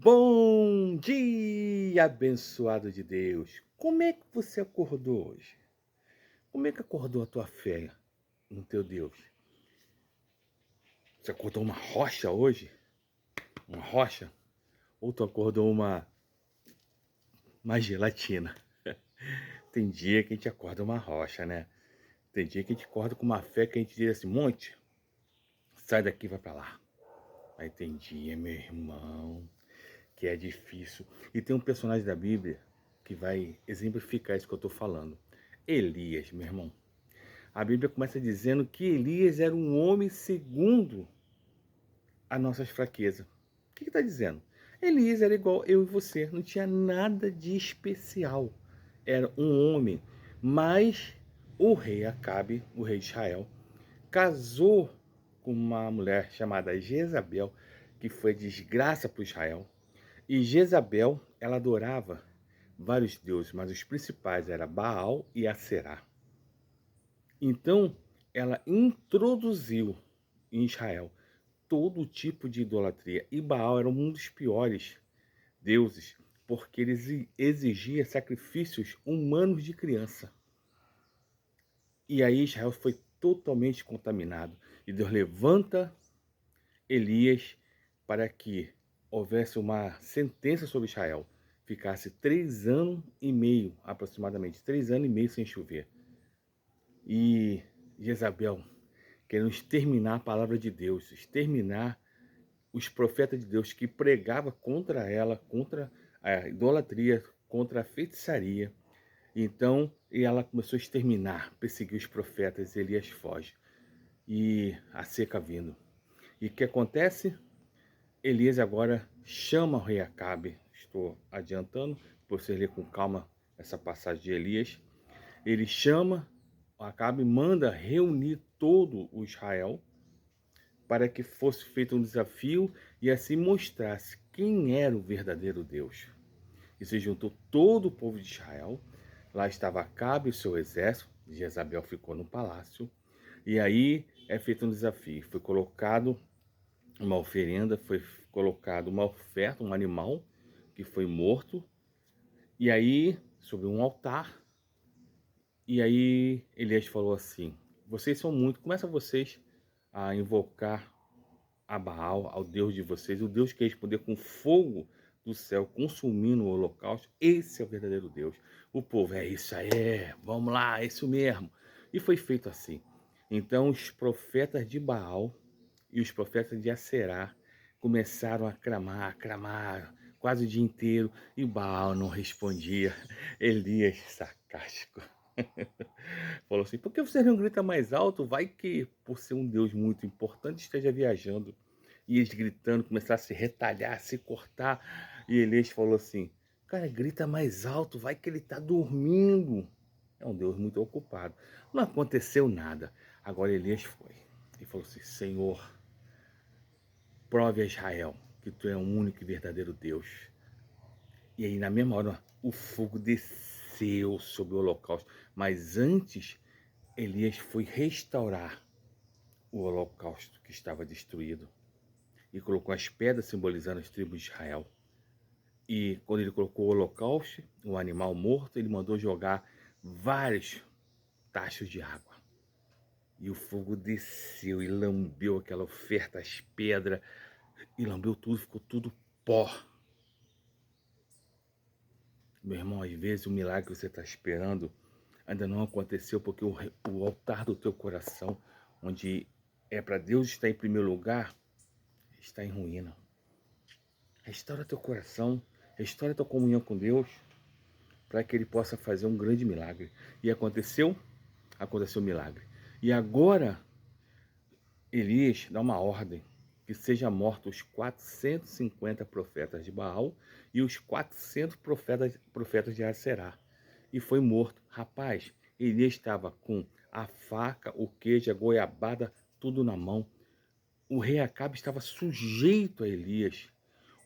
Bom dia, abençoado de Deus. Como é que você acordou hoje? Como é que acordou a tua fé no teu Deus? Você acordou uma rocha hoje? Uma rocha? Ou tu acordou uma gelatina? Tem dia que a gente acorda uma rocha, né? Tem dia que a gente acorda com uma fé que a gente diz assim, monte, sai daqui, vai pra lá. Aí tem dia, meu irmão, que é difícil. E tem um personagem da Bíblia que vai exemplificar isso que eu tô falando. Elias, meu irmão. A Bíblia começa dizendo que Elias era um homem segundo as nossas fraquezas. O que está dizendo? Elias era igual eu e você, não tinha nada de especial. Era um homem, mas o rei Acabe, o rei de Israel, casou com uma mulher chamada Jezabel, que foi desgraça para Israel. E Jezabel, ela adorava vários deuses, mas os principais eram Baal e Aserá. Então, ela introduziu em Israel todo tipo de idolatria. E Baal era um dos piores deuses, porque ele exigia sacrifícios humanos de criança. E aí Israel foi totalmente contaminado. E Deus levanta Elias para que houvesse uma sentença sobre Israel. Ficasse 3 anos e meio, aproximadamente, 3 anos e meio sem chover. E Jezabel querendo exterminar a palavra de Deus, exterminar os profetas de Deus que pregava contra ela, contra a idolatria, contra a feitiçaria. Então, e ela começou a exterminar, perseguir os profetas, Elias foge. E a seca vindo. E o que acontece? Elias agora chama o rei Acabe. Estou adiantando, para você ler com calma essa passagem de Elias. Ele chama, Acabe manda reunir todo o Israel para que fosse feito um desafio e assim mostrasse quem era o verdadeiro Deus. E se juntou todo o povo de Israel. Lá estava Acabe e o seu exército. Jezabel ficou no palácio. E aí é feito um desafio. Foi colocado uma oferenda, foi colocado uma oferta, um animal que foi morto. E aí, sobre um altar. E aí Elias falou assim: vocês são muito, começa vocês a invocar a Baal, ao Deus de vocês, o Deus que responder com fogo do céu, consumindo o holocausto. Esse é o verdadeiro Deus. O povo, é isso aí, vamos lá, é isso mesmo. E foi feito assim. Então os profetas de Baal e os profetas de Aserá começaram a clamar quase o dia inteiro, e Baal não respondia. Elias, sarcástico, falou assim: por que você não grita mais alto? Vai que, por ser um Deus muito importante, esteja viajando. E eles gritando, começaram a se retalhar, a se cortar. E Elias falou assim: cara, grita mais alto, vai que ele está dormindo. É um Deus muito ocupado. Não aconteceu nada. Agora Elias foi e falou assim: Senhor, prove a Israel que tu é o único e verdadeiro Deus. E aí, na mesma hora, o fogo desceu sobre o holocausto. Mas antes, Elias foi restaurar o holocausto que estava destruído e colocou as pedras simbolizando as tribos de Israel. E quando ele colocou o holocausto, o animal morto, ele mandou jogar vários tachos de água. E o fogo desceu e lambeu aquela oferta, as pedras, e lambeu tudo, ficou tudo pó. Meu irmão, às vezes o milagre que você está esperando ainda não aconteceu porque o altar do teu coração, onde é para Deus estar em primeiro lugar, está em ruína. Restaura teu coração, restaura tua comunhão com Deus, para que Ele possa fazer um grande milagre. E aconteceu? Aconteceu o milagre. E agora, Elias dá uma ordem, que seja mortos os 450 profetas de Baal e os 400 profetas de Aserá. E foi morto. Rapaz, Elias estava com a faca, o queijo, a goiabada, tudo na mão. O rei Acabe estava sujeito a Elias.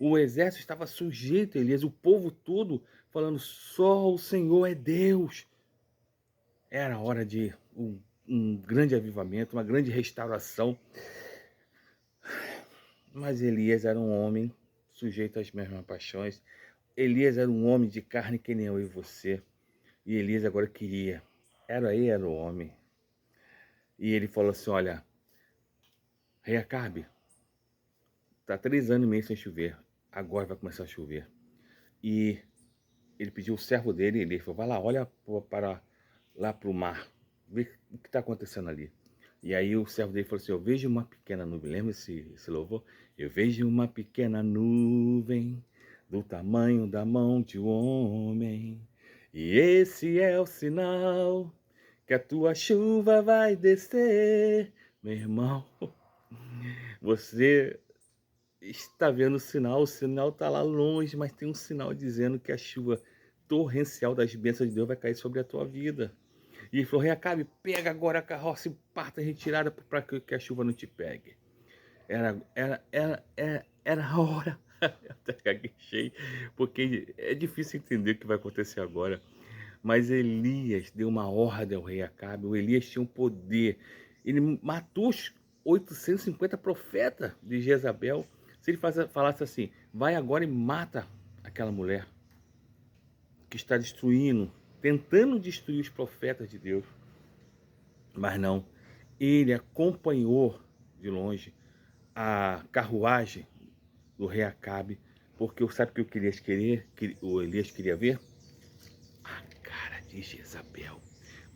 O exército estava sujeito a Elias. O povo todo falando: só o Senhor é Deus. Era hora de um grande avivamento, uma grande restauração. Mas Elias era um homem sujeito às mesmas paixões. Elias era um homem de carne que nem eu e você. E Elias agora queria. Era o homem. E ele falou assim, olha, rei Acabe, tá 3 anos e meio sem chover. Agora vai começar a chover. E ele pediu o servo dele, ele falou, vai lá, olha para lá para o mar, vê o que está acontecendo ali. E aí o servo dele falou assim, eu vejo uma pequena nuvem, lembra esse louvor? Eu vejo uma pequena nuvem do tamanho da mão de um homem. E esse é o sinal que a tua chuva vai descer. Meu irmão, você está vendo o sinal está lá longe, mas tem um sinal dizendo que a chuva torrencial das bênçãos de Deus vai cair sobre a tua vida. E ele falou, Rei Acabe, pega agora a carroça e parta em retirada para que a chuva não te pegue. Era a hora. Eu até gaguejei, porque é difícil entender o que vai acontecer agora. Mas Elias deu uma ordem ao rei Acabe. O Elias tinha um poder. Ele matou os 850 profetas de Jezabel. Se ele falasse assim, vai agora e mata aquela mulher que está destruindo, tentando destruir os profetas de Deus. Mas não, ele acompanhou de longe a carruagem do rei Acabe, porque sabe o que o Elias queria ver? A cara de Jezabel.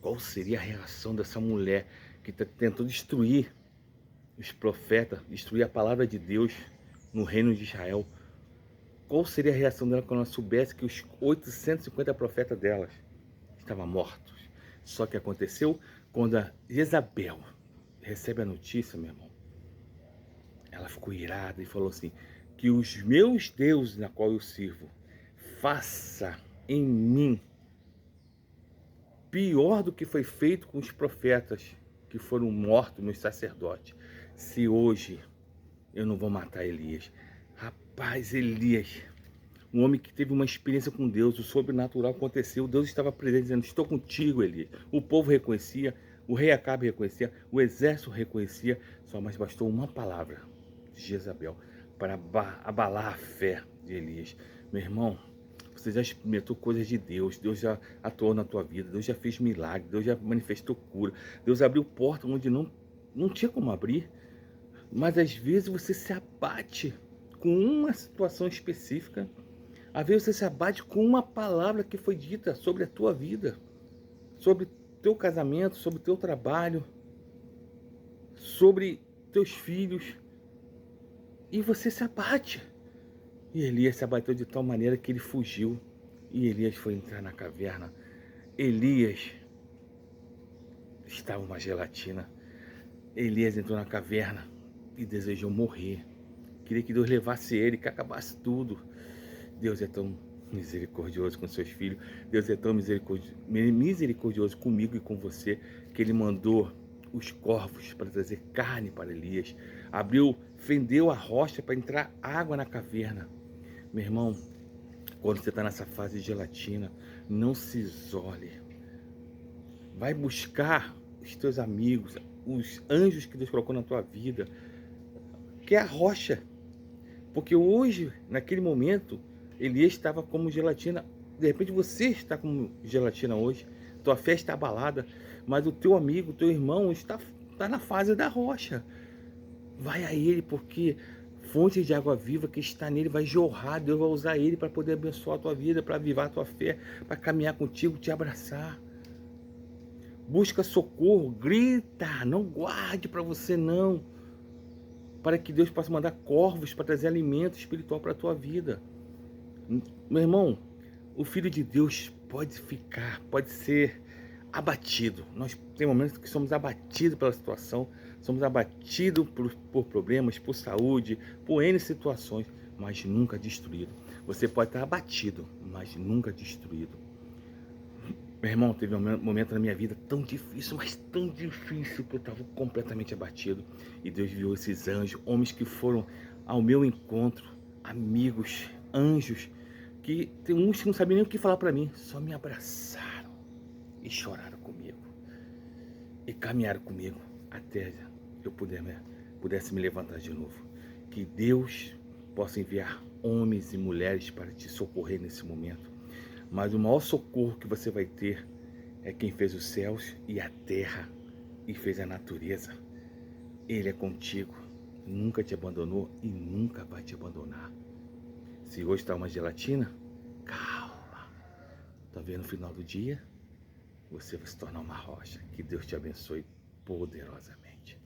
Qual seria a reação dessa mulher que tentou destruir os profetas, destruir a palavra de Deus no reino de Israel? Qual seria a reação dela quando ela soubesse que os 850 profetas delas estavam mortos? Só que aconteceu quando a Jezabel recebe a notícia, meu irmão. Ela ficou irada e falou assim, que os meus deuses na qual eu sirvo faça em mim pior do que foi feito com os profetas que foram mortos, meus sacerdotes, se hoje eu não vou matar Elias. Rapaz, Elias, um homem que teve uma experiência com Deus, o sobrenatural aconteceu, Deus estava presente dizendo, estou contigo, Elias. O povo reconhecia, o rei Acabe reconhecia, o exército reconhecia, só mais bastou uma palavra de Jezabel para abalar a fé de Elias. Meu irmão, você já experimentou coisas de Deus, Deus já atuou na tua vida, Deus já fez milagre, Deus já manifestou cura, Deus abriu porta onde não tinha como abrir, mas às vezes você se abate com uma situação específica, às vezes você se abate com uma palavra que foi dita sobre a tua vida, sobre teu casamento, sobre teu trabalho, sobre teus filhos, e você se abate. E Elias se abateu de tal maneira que ele fugiu. E Elias foi entrar na caverna. Elias estava uma gelatina. Elias entrou na caverna e desejou morrer. Queria que Deus levasse ele, que acabasse tudo. Deus é tão misericordioso com seus filhos. Deus é tão misericordioso comigo e com você, que ele mandou os corvos para trazer carne para Elias. Fendeu a rocha para entrar água na caverna. Meu irmão, quando você está nessa fase de gelatina, não se isole. Vai buscar os teus amigos, os anjos que Deus colocou na tua vida, que é a rocha. Porque hoje, naquele momento, Elias estava como gelatina. De repente você está como gelatina hoje. Tua fé está abalada, mas o teu amigo, o teu irmão está na fase da rocha. Vai a ele, porque fonte de água viva que está nele vai jorrar. Deus vai usar ele para poder abençoar a tua vida, para avivar a tua fé, para caminhar contigo, te abraçar. Busca socorro, grita, não guarde para você não, para que Deus possa mandar corvos para trazer alimento espiritual para a tua vida. Meu irmão, o Filho de Deus pode ser abatido. Nós temos momentos que somos abatidos pela situação, somos abatidos por problemas, por saúde, por N situações, mas nunca destruído. Você pode estar abatido, mas nunca destruído. Meu irmão, teve um momento na minha vida tão difícil, mas tão difícil, que eu estava completamente abatido. E Deus enviou esses anjos, homens que foram ao meu encontro, amigos, anjos, que tem uns que não sabiam nem o que falar para mim, só me abraçaram e choraram comigo. E caminharam comigo até eu pudesse me levantar de novo. Que Deus possa enviar homens e mulheres para te socorrer nesse momento. Mas o maior socorro que você vai ter é quem fez os céus e a terra e fez a natureza. Ele é contigo, nunca te abandonou e nunca vai te abandonar. Se hoje está uma gelatina, calma. Talvez no final do dia, você vai se tornar uma rocha. Que Deus te abençoe poderosamente.